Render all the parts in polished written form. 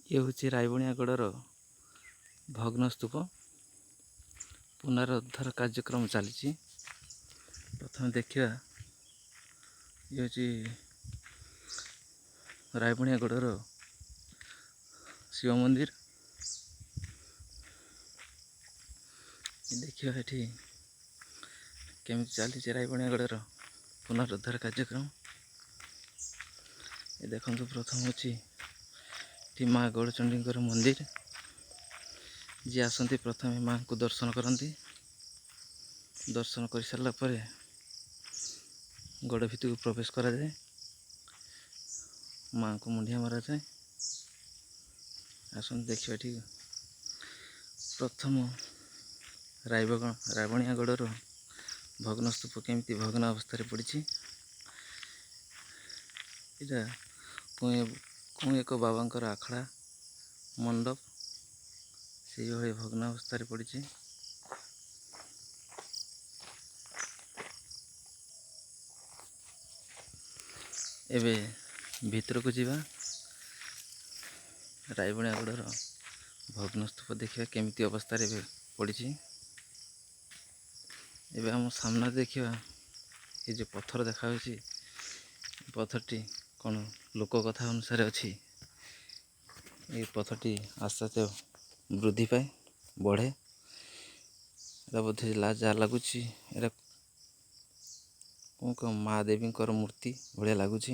ଇଏ ହେଉଛି ରାଇବଣିଆଗଡ଼ର ଭଗ୍ନ ସ୍ତୂପ। ପୁନରୁଦ୍ଧାର କାର୍ଯ୍ୟକ୍ରମ ଚାଲିଛି। ପ୍ରଥମେ ଦେଖିବା, ଇଏ ହେଉଛି ରାଇବଣିଆଗଡ଼ର ଶିବ ମନ୍ଦିର। ଦେଖିବା ଏଠି କେମିତି ଚାଲିଛି ରାଇବଣିଆଗଡ଼ର ପୁନରୁଦ୍ଧାର କାର୍ଯ୍ୟକ୍ରମ। ଏ ଦେଖନ୍ତୁ, ପ୍ରଥମ ଅଛି ଏଠି ମା ଗୌରଚଣ୍ଡୀଙ୍କର ମନ୍ଦିର। ଯିଏ ଆସନ୍ତି ପ୍ରଥମେ ମାଙ୍କୁ ଦର୍ଶନ କରନ୍ତି। ଦର୍ଶନ କରିସାରିଲା ପରେ ଗଡ଼ ଭିତରକୁ ପ୍ରବେଶ କରାଯାଏ। ମାଙ୍କୁ ମୁଣ୍ଡିଆ ମରାଯାଏ। ଆସନ୍ତୁ ଦେଖିବା ଏଠି ପ୍ରଥମ ରାଇବଣିଆଗଡ଼ର ଭଗ୍ନ ସ୍ତୂପ କେମିତି ଭଗ୍ନ ଅବସ୍ଥାରେ ପଡ଼ିଛି। ଏଇଟା କେଉଁ ଏକ ବାବାଙ୍କର ଆଖଡ଼ା ମଣ୍ଡପ, ସେଇଭଳି ଭଗ୍ନ ଅବସ୍ଥାରେ ପଡ଼ିଛି। ଏବେ ଭିତରକୁ ଯିବା, ରାଇବଣିଆଗଡ଼ର ଭଗ୍ନ ସ୍ତୂପ ଦେଖିବା କେମିତି ଅବସ୍ଥାରେ ଏବେ ପଡ଼ିଛି। ଏବେ ଆମ ସାମ୍ନାରେ ଦେଖିବା, ଏ ଯେଉଁ ପଥର ଦେଖାଯାଉଛି, ପଥରଟି କ'ଣ ଲୋକ କଥା ଅନୁସାରେ ଅଛି। ଏ ପଥରଟି ଆସ୍ତେ ଆସ୍ତେ ବୃଦ୍ଧି ପାଏ, ବଢ଼େ। ଏଇଟା ବୋଧେ ଯାହା ଲାଗୁଛି ଏଇଟା କ'ଣ ମା ଦେବୀଙ୍କର ମୂର୍ତ୍ତି ଭଳିଆ ଲାଗୁଛି।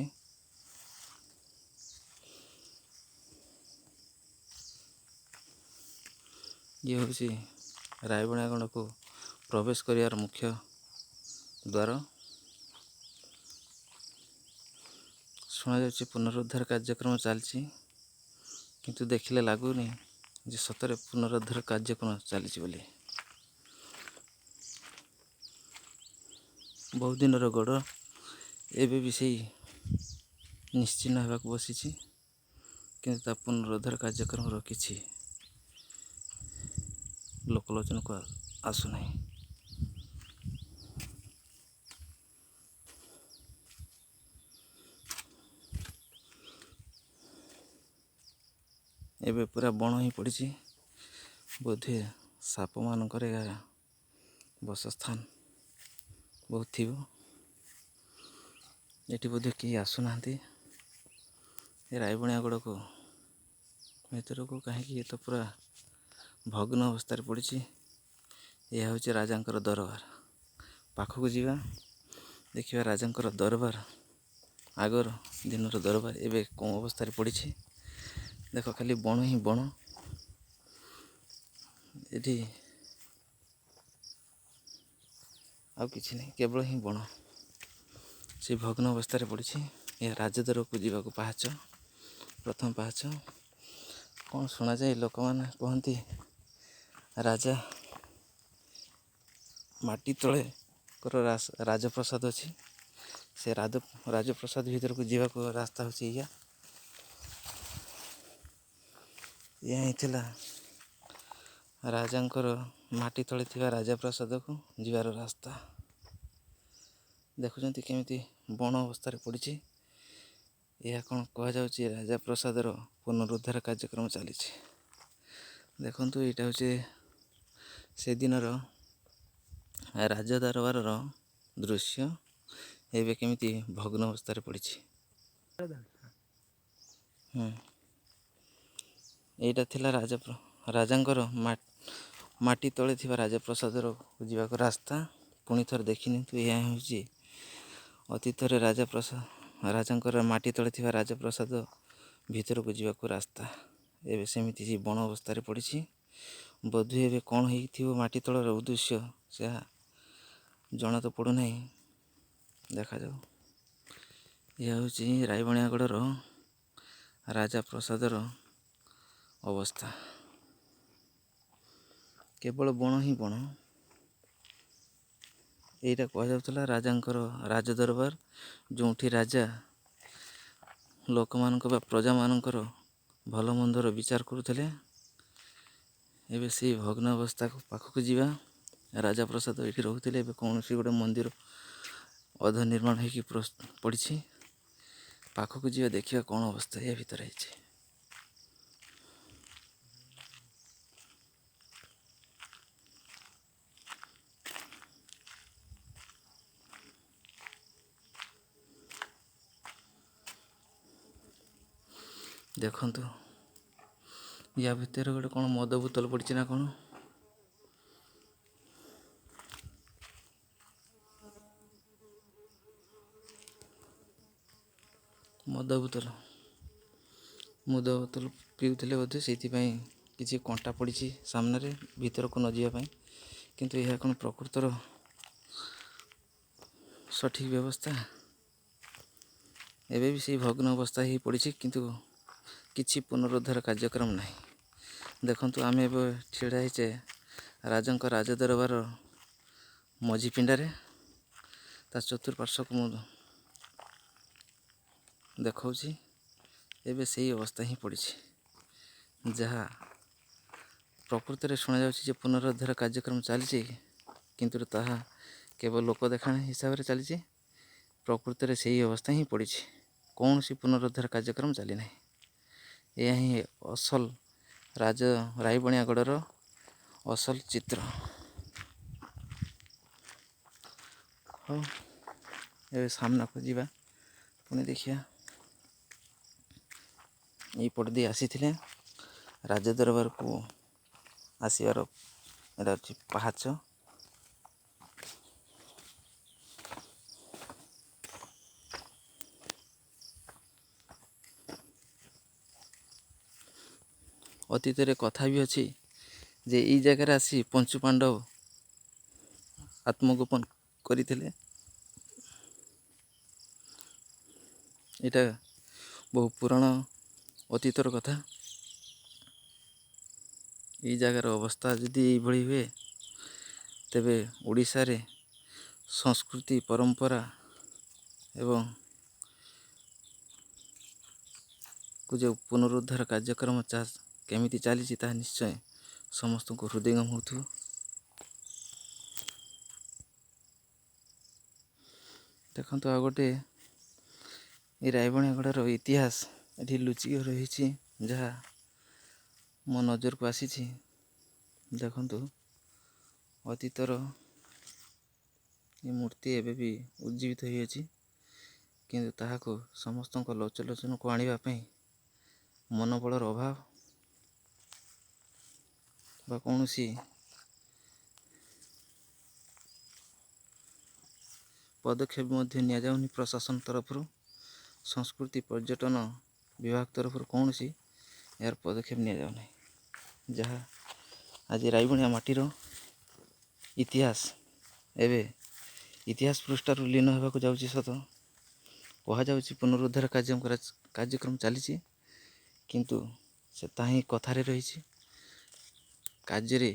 ଇଏ ହେଉଛି ରାଇବଣିଆଗଡ଼କୁ ପ୍ରବେଶ କରିବାର ମୁଖ୍ୟ ଦ୍ୱାର। ଶୁଣାଯାଉଛି ପୁନରୁଦ୍ଧାର କାର୍ଯ୍ୟକ୍ରମ ଚାଲିଛି, କିନ୍ତୁ ଦେଖିଲେ ଲାଗୁନି ଯେ ସତରେ ପୁନରୁଦ୍ଧାର କାର୍ଯ୍ୟକ୍ରମ ଚାଲିଛି ବୋଲି। ବହୁତ ଦିନର ଗଡ଼ ଏବେ ବି ସେଇ ନିଶ୍ଚିହ୍ନ ହେବାକୁ ବସିଛି, କିନ୍ତୁ ତା ପୁନରୁଦ୍ଧାର କାର୍ଯ୍ୟକ୍ରମର କିଛି ଲୋକଲୋଚନକୁ ଆସୁନାହିଁ। ଏବେ ପୁରା ବଣ ହିଁ ପଡ଼ିଛି। ବୋଧେ ସାପମାନଙ୍କର ଏହା ବାସସ୍ଥାନ ବହୁତ ଥିବ। ଏଠି ବୋଧେ କେହି ଆସୁନାହାନ୍ତି ଏ ରାଇବଣିଆଗଡ଼କୁ ଭିତରକୁ। କାହିଁକି ଏ ତ ପୁରା ଭଗ୍ନ ଅବସ୍ଥାରେ ପଡ଼ିଛି। ଏହା ହେଉଛି ରାଜାଙ୍କର ଦରବାର। ପାଖକୁ ଯିବା, ଦେଖିବା ରାଜାଙ୍କର ଦରବାର, ଆଗର ଦିନର ଦରବାର ଏବେ କେଉଁ ଅବସ୍ଥାରେ ପଡ଼ିଛି। ଦେଖ, ଖାଲି ବଣ ହିଁ ବଣ। ଏଠି ଆଉ କିଛି ନାହିଁ, କେବଳ ହିଁ ବଣ। ସେ ଭଗ୍ନ ଅବସ୍ଥାରେ ପଡ଼ିଛି। ଏହା ରାଜଦରକୁ ଯିବାକୁ ପାହାଚ, ପ୍ରଥମ ପାହାଚ। କ'ଣ ଶୁଣାଯାଏ, ଲୋକମାନେ କୁହନ୍ତି ରାଜା ମାଟି ତଳେଙ୍କର ରାଜପ୍ରସାଦ ଅଛି। ସେ ରାଜପ୍ରସାଦ ଭିତରକୁ ଯିବାକୁ ରାସ୍ତା ହେଉଛି ଏହା ହିଁ ଥିଲା ରାଜାଙ୍କର ମାଟି ତଳେ ଥିବା ରାଜପ୍ରସାଦକୁ ଯିବାର ରାସ୍ତା। ଦେଖୁଛନ୍ତି କେମିତି ବଣ ଅବସ୍ଥାରେ ପଡ଼ିଛି। ଏହା କ'ଣ କୁହାଯାଉଛି, ରାଜପ୍ରସାଦର ପୁନରୁଦ୍ଧାର କାର୍ଯ୍ୟକ୍ରମ ଚାଲିଛି। ଦେଖନ୍ତୁ, ଏଇଟା ହେଉଛି ସେଦିନର ରାଜଦରବାରର ଦୃଶ୍ୟ। ଏବେ କେମିତି ଭଗ୍ନ ଅବସ୍ଥାରେ ପଡ଼ିଛି। ଏଇଟା ଥିଲା ରାଜାଙ୍କର ମାଟି ତଳେ ଥିବା ରାଜପ୍ରସାଦକୁ ଯିବାକୁ ରାସ୍ତା। ପୁଣି ଥରେ ଦେଖିନିଅନ୍ତୁ, ଏହା ହେଉଛି ଅତୀତରେ ରାଜାଙ୍କର ମାଟି ତଳେ ଥିବା ରାଜପ୍ରସାଦ ଭିତରକୁ ଯିବାକୁ ରାସ୍ତା। ଏବେ ସେମିତି ବଣ ଅବସ୍ଥାରେ ପଡ଼ିଛି। ବୋଧହୁଏ ଏବେ କ'ଣ ହେଇଥିବ ମାଟି ତଳର ଉଦ୍ଦେଶ୍ୟ, ସେହା ଜଣା ତ ପଡ଼ୁନାହିଁ। ଦେଖାଯାଉ। ଏହା ହେଉଛି ରାଇବଣିଆଗଡ଼ର ରାଜପ୍ରସାଦର ଅବସ୍ଥା। କେବଳ ବଣ ହିଁ ବଣ। ଏଇଟା କୁହାଯାଉଥିଲା ରାଜାଙ୍କର ରାଜଦରବାର, ଯେଉଁଠି ରାଜା ଲୋକମାନଙ୍କ ବା ପ୍ରଜାମାନଙ୍କର ଭଲ ମନ୍ଦର ବିଚାର କରୁଥିଲେ। ଏବେ ସେଇ ଭଗ୍ନ ଅବସ୍ଥା ପାଖକୁ ଯିବା। ରାଜପ୍ରସାଦ ଏଠି ରହୁଥିଲେ, ଏବେ କୌଣସି ଗୋଟେ ମନ୍ଦିର ଅଧ ନିର୍ମାଣ ହୋଇକି ପଡ଼ିଛି। ପାଖକୁ ଯିବା, ଦେଖିବା କ'ଣ ଅବସ୍ଥା ଏହା ଭିତରେ ହେଇଛି। ଦେଖନ୍ତୁ ୟା ଭିତରେ ଗୋଟେ କ'ଣ ମଦ ବୋତଲ ପଡ଼ିଛି ନା କ'ଣ। ମଦ ବୋତଲ ପିଉଥିଲେ ବୋଧେ, ସେଇଥିପାଇଁ କିଛି କଣ୍ଟା ପଡ଼ିଛି ସାମ୍ନାରେ ଭିତରକୁ ନ ଯିବା ପାଇଁ। କିନ୍ତୁ ଏହା କ'ଣ ପ୍ରକୃତର ସଠିକ୍ ବ୍ୟବସ୍ଥା? ଏବେ ବି ସେଇ ଭଗ୍ନ ଅବସ୍ଥା ହେଇ ପଡ଼ିଛି, କିନ୍ତୁ କିଛି ପୁନରୁଦ୍ଧାର କାର୍ଯ୍ୟକ୍ରମ ନାହିଁ। ଦେଖନ୍ତୁ ଆମେ ଏବେ ଛିଡ଼ା ହେଇଛେ ରାଜାଙ୍କ ରାଜଦରବାର ମଝି ପିଣ୍ଡାରେ। ତା ଚତୁଃପାର୍ଶ୍ୱକୁ ମୁଁ ଦେଖାଉଛି, ଏବେ ସେଇ ଅବସ୍ଥା ହିଁ ପଡ଼ିଛି। ଯାହା ପ୍ରକୃତରେ ଶୁଣାଯାଉଛି ଯେ ପୁନରୁଦ୍ଧାର କାର୍ଯ୍ୟକ୍ରମ ଚାଲିଛି, କିନ୍ତୁ ତାହା କେବଳ ଲୋକ ଦେଖାଣ ହିସାବରେ ଚାଲିଛି। ପ୍ରକୃତରେ ସେହି ଅବସ୍ଥା ହିଁ ପଡ଼ିଛି। କୌଣସି ପୁନରୁଦ୍ଧାର କାର୍ଯ୍ୟକ୍ରମ ଚାଲିନାହିଁ। ଏହା ହିଁ ଅସଲ ରାଇବଣିଆ ଗଡ଼ର ଅସଲ ଚିତ୍ର। ହଉ, ଏବେ ସାମ୍ନାକୁ ଯିବା, ପୁଣି ଦେଖିବା। ଏଇପଟ ଦେଇ ଆସିଥିଲେ ରାଜଦରବାରକୁ ଆସିବାର ଏଇଟା ଅଛି ପାହାଚ। ଅତୀତରେ କଥା ବି ଅଛି ଯେ ଏଇ ଜାଗାରେ ଆସି ପଞ୍ଚୁ ପାଣ୍ଡବ ଆତ୍ମଗୋପନ କରିଥିଲେ। ଏଇଟା ବହୁ ପୁରାଣ ଅତୀତର କଥା। ଏଇ ଜାଗାର ଅବସ୍ଥା ଯଦି ଏଇଭଳି ହୁଏ, ତେବେ ଓଡ଼ିଶାରେ ସଂସ୍କୃତି, ପରମ୍ପରା ଏବଂ ଯେଉଁ ପୁନରୁଦ୍ଧାର କାର୍ଯ୍ୟକ୍ରମ କେମିତି ଚାଲିଛି ତାହା ନିଶ୍ଚୟ ସମସ୍ତଙ୍କୁ ହୃଦୟଙ୍ଗମ ହେଉଥିବ। ଦେଖନ୍ତୁ ଆଉ ଗୋଟେ ଏ ରାଇବଣିଆ ଗଡ଼ର ଇତିହାସ ଏଠି ଲୁଚିକି ରହିଛି, ଯାହା ମୋ ନଜରକୁ ଆସିଛି। ଦେଖନ୍ତୁ ଅତୀତର ଏ ମୂର୍ତ୍ତି ଏବେ ବି ଉଜ୍ଜୀବିତ ହୋଇଅଛି, କିନ୍ତୁ ତାହାକୁ ସମସ୍ତଙ୍କ ଲୋଚନକୁ ଆଣିବା ପାଇଁ ମନୋବଳର ଅଭାବ ବା କୌଣସି ପଦକ୍ଷେପ ମଧ୍ୟ ନିଆଯାଉନି ପ୍ରଶାସନ ତରଫରୁ। ସଂସ୍କୃତି ପର୍ଯ୍ୟଟନ ବିଭାଗ ତରଫରୁ କୌଣସି ଏହାର ପଦକ୍ଷେପ ନିଆଯାଉନାହିଁ। ଯାହା ଆଜି ରାଇବଣିଆ ମାଟିର ଇତିହାସ ଏବେ ଇତିହାସ ପୃଷ୍ଠାରୁ ଲୀନ ହେବାକୁ ଯାଉଛି ସତ। କୁହାଯାଉଛି ପୁନରୁଦ୍ଧାର କାର୍ଯ୍ୟକ୍ରମ ଚାଲିଛି, କିନ୍ତୁ ସେ ତାହା ହିଁ କଥାରେ ରହିଛି। କାର୍ଯ୍ୟରେ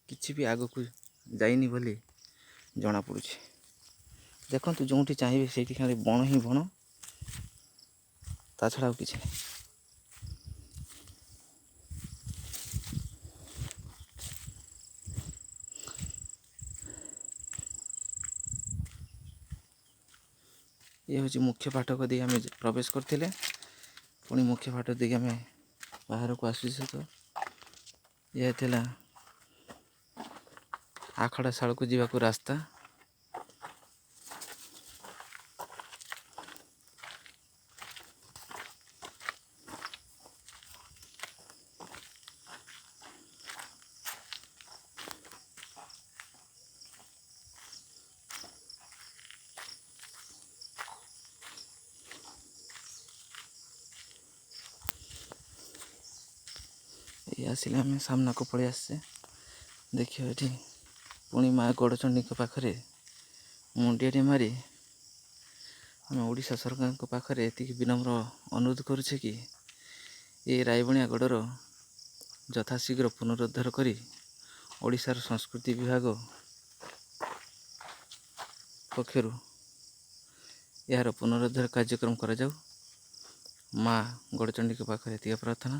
କିଛି ବି ଆଗକୁ ଯାଇନି ବୋଲି ଜଣାପଡ଼ୁଛି। ଦେଖନ୍ତୁ ଯେଉଁଠି ଚାହିଁବେ ସେଇଠି ଖାଲି ବଣ ହିଁ ବଣ, ତା ଛଡ଼ା ଆଉ କିଛି ନାହିଁ। ଇଏ ହେଉଛି ମୁଖ୍ୟ ଫାଟକ ଦେଇ ଆମେ ପ୍ରବେଶ କରିଥିଲେ, ପୁଣି ମୁଖ୍ୟ ଫାଟକ ଦେଇକି ଆମେ ବାହାରକୁ ଆସୁଛେ। ତ ଏହା ଥିଲା ଆଖଡ଼ା ଶାଳକୁ ଯିବାକୁ ରାସ୍ତା। ଆସିଲେ ଆମେ ସାମ୍ନାକୁ ପଳେଇ ଆସିଛେ। ଦେଖିବା ଏଠି ପୁଣି ମା ଗଡ଼ଚଣ୍ଡୀଙ୍କ ପାଖରେ ମୁଣ୍ଡିଆଟି ମାରି ଆମେ ଓଡ଼ିଶା ସରକାରଙ୍କ ପାଖରେ ଏତିକି ବିନମ୍ର ଅନୁରୋଧ କରୁଛେ କି ଏ ରାଇବଣିଆ ଗଡ଼ର ଯଥାଶୀଘ୍ର ପୁନରୁଦ୍ଧାର କରି ଓଡ଼ିଶାର ସଂସ୍କୃତି ବିଭାଗ ପକ୍ଷରୁ ଏହାର ପୁନରୁଦ୍ଧାର କାର୍ଯ୍ୟକ୍ରମ କରାଯାଉ। ମା ଗଡ଼ଚଣ୍ଡୀଙ୍କ ପାଖରେ ଏତିକି ପ୍ରାର୍ଥନା।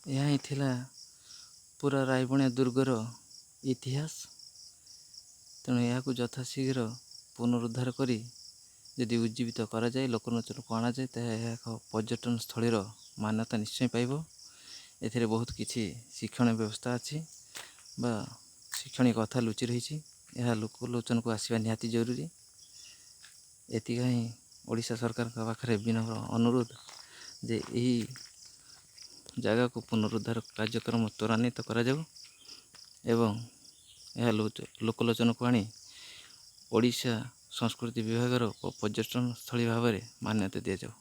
ଏହା ହିଁ ଥିଲା ପୁରା ରାଇବଣିଆ ଦୁର୍ଗର ଇତିହାସ। ତେଣୁ ଏହାକୁ ଯଥାଶୀଘ୍ର ପୁନରୁଦ୍ଧାର କରି ଯଦି ଉଜ୍ଜୀବିତ କରାଯାଏ, ଲୋକଲୋଚନକୁ ଅଣାଯାଏ, ତାହା ଏହା ଏକ ପର୍ଯ୍ୟଟନ ସ୍ଥଳୀର ମାନ୍ୟତା ନିଶ୍ଚୟ ପାଇବ। ଏଥିରେ ବହୁତ କିଛି ଶିକ୍ଷଣୀୟ ବ୍ୟବସ୍ଥା ଅଛି ବା ଶିକ୍ଷଣୀୟ କଥା ଲୁଚି ରହିଛି। ଏହା ଲୋକଲୋଚନକୁ ଆସିବା ନିହାତି ଜରୁରୀ। ଏତିକି ହିଁ ଓଡ଼ିଶା ସରକାରଙ୍କ ପାଖରେ ବିନମ୍ର ଅନୁରୋଧ ଯେ ଏହି ଜାଗାକୁ ପୁନରୁଦ୍ଧାର କାର୍ଯ୍ୟକ୍ରମ ତ୍ୱରାନ୍ୱିତ କରାଯାଉ ଏବଂ ଏହା ଲୋକଲୋଚନକୁ ଆଣି ଓଡ଼ିଶା ସଂସ୍କୃତି ବିଭାଗର ପର୍ଯ୍ୟଟନ ସ୍ଥଳୀ ଭାବରେ ମାନ୍ୟତା ଦିଆଯାଉ।